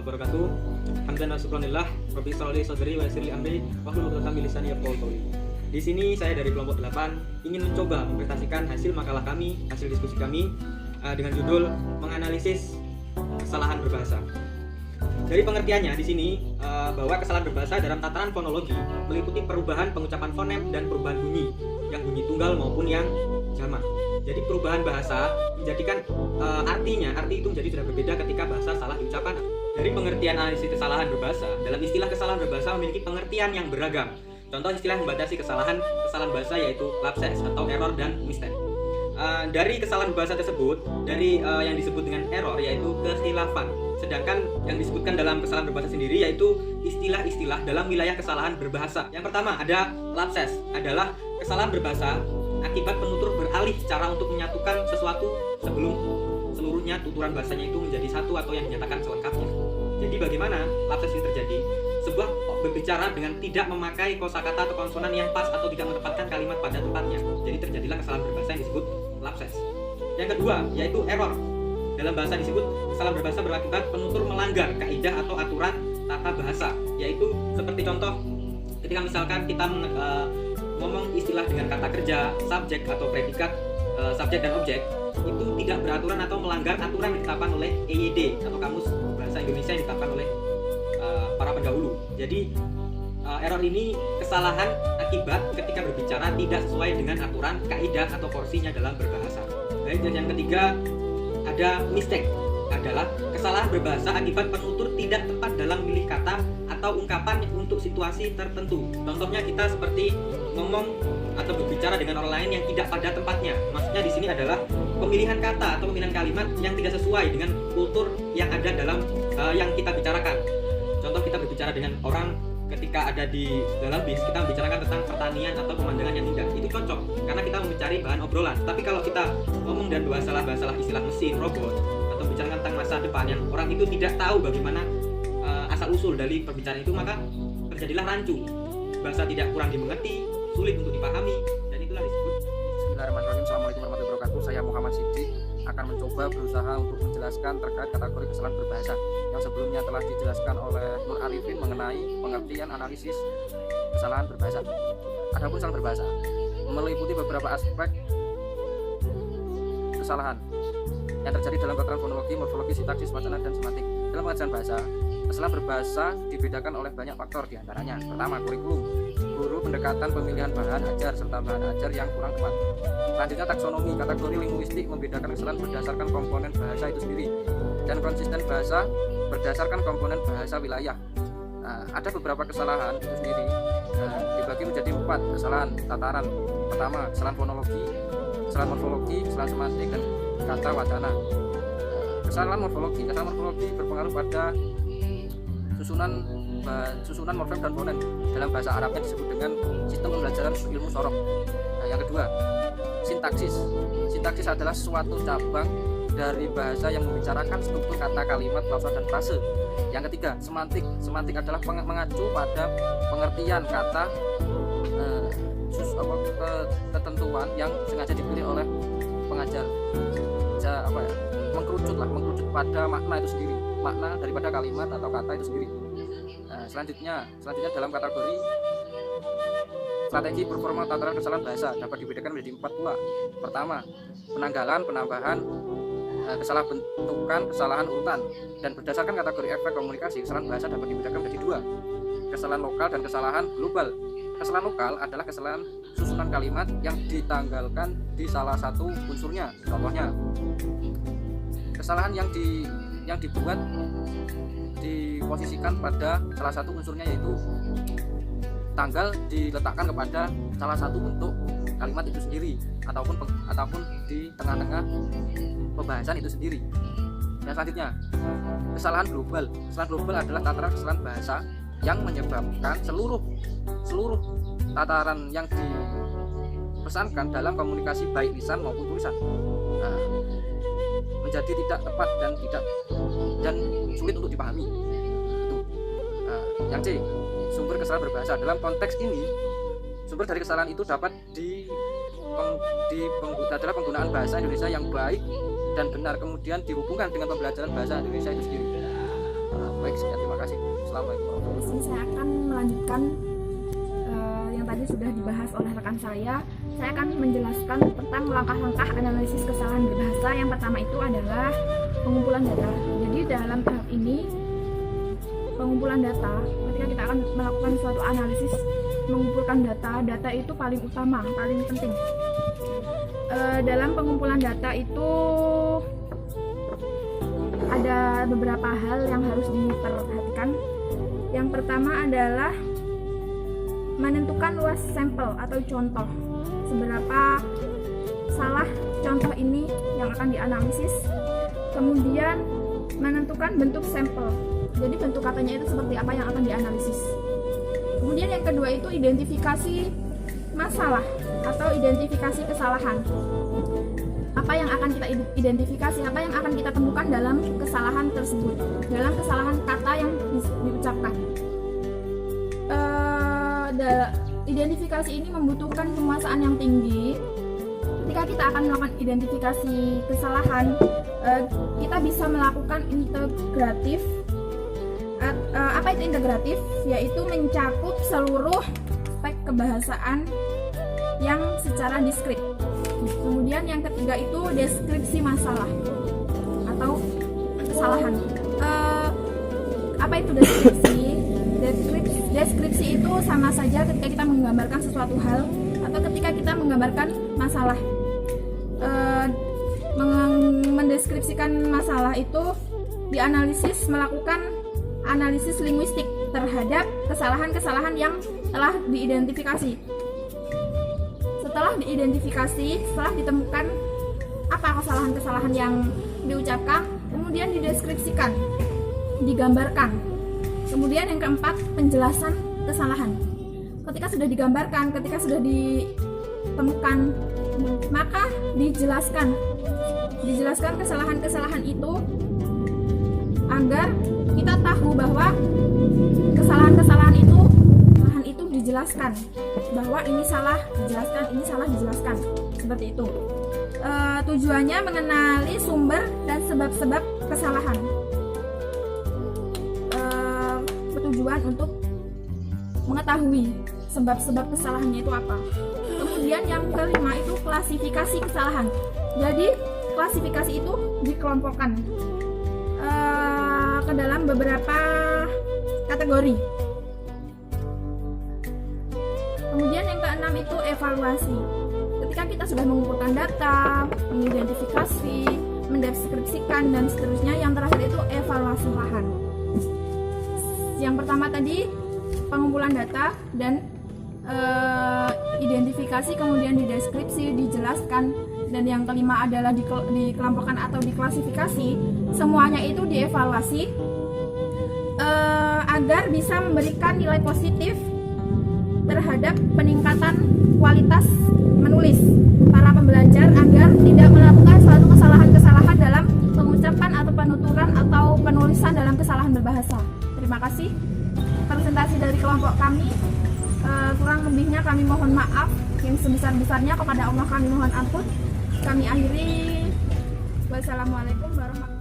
wabarakatuh. Hamdan wa syukranillah, Rabbi sholli alaihi sadri wa yassir li amri wahlul 'uqdatam min lisani yafqahu qawli. Di sini saya dari kelompok 8 ingin mencoba mempresentasikan hasil makalah kami, hasil diskusi kami dengan judul menganalisis kesalahan berbahasa. Dari pengertiannya di sini bahwa kesalahan berbahasa dalam tataran fonologi meliputi perubahan pengucapan fonem dan perubahan bunyi, yang bunyi tunggal maupun yang jamak. Jadi perubahan bahasa menjadikan arti itu menjadi sudah berbeda ketika bahasa salah diucapkan. Dari pengertian analisis kesalahan berbahasa, dalam istilah kesalahan berbahasa memiliki pengertian yang beragam. Contoh istilah yang membatasi kesalahan bahasa yaitu lapses atau error dan mistake. Dari kesalahan berbahasa tersebut, dari yang disebut dengan error yaitu kekhilafan. Sedangkan yang disebutkan dalam kesalahan berbahasa sendiri yaitu istilah-istilah dalam wilayah kesalahan berbahasa. Yang pertama ada lapses, adalah kesalahan berbahasa akibat penutur beralih cara untuk menyatukan sesuatu sebelum seluruhnya tuturan bahasanya itu menjadi satu atau yang dinyatakan selengkapnya. Jadi bagaimana lapses ini terjadi? Sebuah berbicara dengan tidak memakai kosakata atau konsonan yang pas atau tidak menempatkan kalimat pada tempatnya. Jadi terjadilah kesalahan berbahasa yang disebut lapses. Yang kedua yaitu error. Dalam bahasa disebut kesalahan berbahasa berakibat penutur melanggar kaidah atau aturan tata bahasa, yaitu seperti contoh ketika misalkan kita ngomong istilah dengan kata kerja, subjek atau predikat, subjek dan objek itu tidak beraturan atau melanggar aturan yang ditetapkan oleh EYD atau Kamus Bahasa Indonesia yang ditetapkan oleh para pendahulu. Jadi error ini kesalahan akibat ketika berbicara tidak sesuai dengan aturan, kaidah atau porsinya dalam berbahasa. Baik, dan yang ketiga ada mistake, adalah kesalahan berbahasa akibat penutur tidak tepat dalam memilih kata atau ungkapan untuk situasi tertentu. Contohnya kita seperti ngomong atau berbicara dengan orang lain yang tidak pada tempatnya. Maksudnya di sini adalah pemilihan kata atau pemilihan kalimat yang tidak sesuai dengan kultur yang ada dalam yang kita bicarakan. Contoh kita berbicara dengan orang ketika ada di dalam bis, kita membicarakan tentang pertanian atau pemandangan yang indah, itu cocok karena kita mencari bahan obrolan. Tapi kalau kita ngomong dan bahasa istilah mesin, robot, atau bicara tentang masa depan yang orang itu tidak tahu bagaimana asal usul dari perbicaraan itu, maka terjadilah rancu, bahasa tidak kurang dimengerti, sulit untuk dipahami, dan itulah disebut. Bismillahirrahmanirrahim. Assalamualaikum warahmatullahi wabarakatuh. Saya Muhammad Siddiq akan mencoba berusaha untuk menjelaskan terkait kategori kesalahan berbahasa yang sebelumnya telah dijelaskan oleh Nur Arifin mengenai pengertian analisis kesalahan berbahasa. Adapun kesalahan berbahasa meliputi beberapa aspek kesalahan yang terjadi dalam tataran fonologi, morfologi, sintaksis, wacana, dan semantik. Dalam pengajaran bahasa, kesalahan berbahasa dibedakan oleh banyak faktor, diantaranya pertama, kurikulum, guru, pendekatan pemilihan bahan ajar, serta bahan ajar yang kurang tepat. Selanjutnya taksonomi, kategori linguistik membedakan kesalahan berdasarkan komponen bahasa itu sendiri, dan konsisten bahasa berdasarkan komponen bahasa wilayah. Ada beberapa kesalahan itu sendiri dibagi menjadi 4 kesalahan tataran. Pertama, kesalahan fonologi, kesalahan morfologi, kesalahan semantik, dan kata wacana. Kesalahan morfologi berpengaruh pada susunan morfem dan fonem. Dalam bahasa Arabnya disebut dengan sistem pembelajaran ilmu sorok. Yang kedua, sintaksis adalah suatu cabang dari bahasa yang membicarakan struktur kata, kalimat, klausa, dan frase. Yang ketiga, semantik adalah mengacu pada pengertian kata, ketentuan yang sengaja dipilih oleh pengajar, mengkerucut pada makna itu sendiri, makna daripada kalimat atau kata itu sendiri. Selanjutnya dalam kategori strategi performa tataran kesalahan bahasa dapat dibedakan menjadi 4 pula. Pertama, penanggalan, penambahan, kesalahan bentukan, kesalahan urutan. Dan berdasarkan kategori efek komunikasi, kesalahan bahasa dapat dibedakan menjadi 2, kesalahan lokal dan kesalahan global. Kesalahan lokal adalah kesalahan susunan kalimat yang ditanggalkan di salah satu unsurnya. Contohnya, kesalahan yang dibuat diposisikan pada salah satu unsurnya, yaitu tanggal diletakkan kepada salah satu bentuk kalimat itu sendiri ataupun di tengah-tengah pembahasan itu sendiri. Yang selanjutnya, kesalahan global. Kesalahan global adalah tataran kesalahan bahasa yang menyebabkan seluruh tataran yang dipesankan dalam komunikasi baik lisan maupun tulisan menjadi tidak tepat dan sulit untuk dipahami. Itu. Yang C, sumber kesalahan berbahasa. Dalam konteks ini, sumber dari kesalahan itu dapat adalah penggunaan bahasa Indonesia yang baik dan benar, kemudian dihubungkan dengan pembelajaran bahasa Indonesia itu sendiri. Baik, sekian, terima kasih. Assalamualaikum warahmatullahi Di sini saya akan melanjutkan yang tadi sudah dibahas oleh rekan saya. Saya akan menjelaskan tentang langkah-langkah analisis kesalahan berbahasa. Yang pertama itu adalah pengumpulan data. Jadi dalam tahap ini pengumpulan data, ketika kita akan melakukan suatu analisis, mengumpulkan data itu paling utama, paling penting. Dalam pengumpulan data itu ada beberapa hal yang harus diperhatikan. Yang pertama adalah menentukan luas sampel atau contoh. Seberapa salah contoh ini yang akan dianalisis. Kemudian menentukan bentuk sampel. Jadi bentuk katanya itu seperti apa yang akan dianalisis. Kemudian yang kedua itu identifikasi masalah atau identifikasi kesalahan. Apa yang akan kita identifikasi, apa yang akan kita temukan dalam kesalahan tersebut, dalam kesalahan kata yang diucapkan. Identifikasi ini membutuhkan penguasaan yang tinggi. Ketika kita akan melakukan identifikasi kesalahan, kita bisa melakukan integratif. Apa itu integratif? Yaitu mencakup seluruh aspek kebahasaan yang secara diskrit. Kemudian yang ketiga itu deskripsi masalah atau kesalahan. Apa itu deskripsi? Deskripsi itu sama saja ketika kita menggambarkan sesuatu hal atau ketika kita menggambarkan masalah. Mendeskripsikan masalah itu dianalisis, melakukan analisis linguistik terhadap kesalahan-kesalahan yang telah diidentifikasi. Setelah diidentifikasi, setelah ditemukan apa kesalahan-kesalahan yang diucapkan, kemudian dideskripsikan, digambarkan. Kemudian yang keempat, penjelasan kesalahan. Ketika sudah digambarkan, ketika sudah ditemukan, maka dijelaskan kesalahan-kesalahan itu agar kita tahu bahwa kesalahan itu dijelaskan, bahwa ini salah dijelaskan, ini salah dijelaskan, seperti itu. Tujuannya mengenali sumber dan sebab-sebab kesalahan. Tujuan untuk mengetahui sebab-sebab kesalahannya itu apa. Kemudian yang kelima itu klasifikasi kesalahan. Jadi klasifikasi itu dikelompokkan ke dalam beberapa kategori. Kemudian yang keenam itu evaluasi. Ketika kita sudah mengumpulkan data, mengidentifikasi, mendeskripsikan dan seterusnya, yang terakhir itu evaluasi lahan. Yang pertama tadi pengumpulan data dan identifikasi, kemudian dideskripsi, dijelaskan, dan yang kelima adalah dikelompokkan atau diklasifikasi. Semuanya itu dievaluasi agar bisa memberikan nilai positif terhadap peningkatan kualitas menulis para pembelajar agar tidak melakukan suatu kesalahan-kesalahan dalam pengucapan atau penuturan atau penulisan dalam kesalahan berbahasa. Terima kasih presentasi dari kelompok kami. Kurang lebihnya kami mohon maaf yang sebesar-besarnya, kepada Allah kami mohon ampun. Kami akhiri. Wassalamualaikum warahmatullahi wabarakatuh.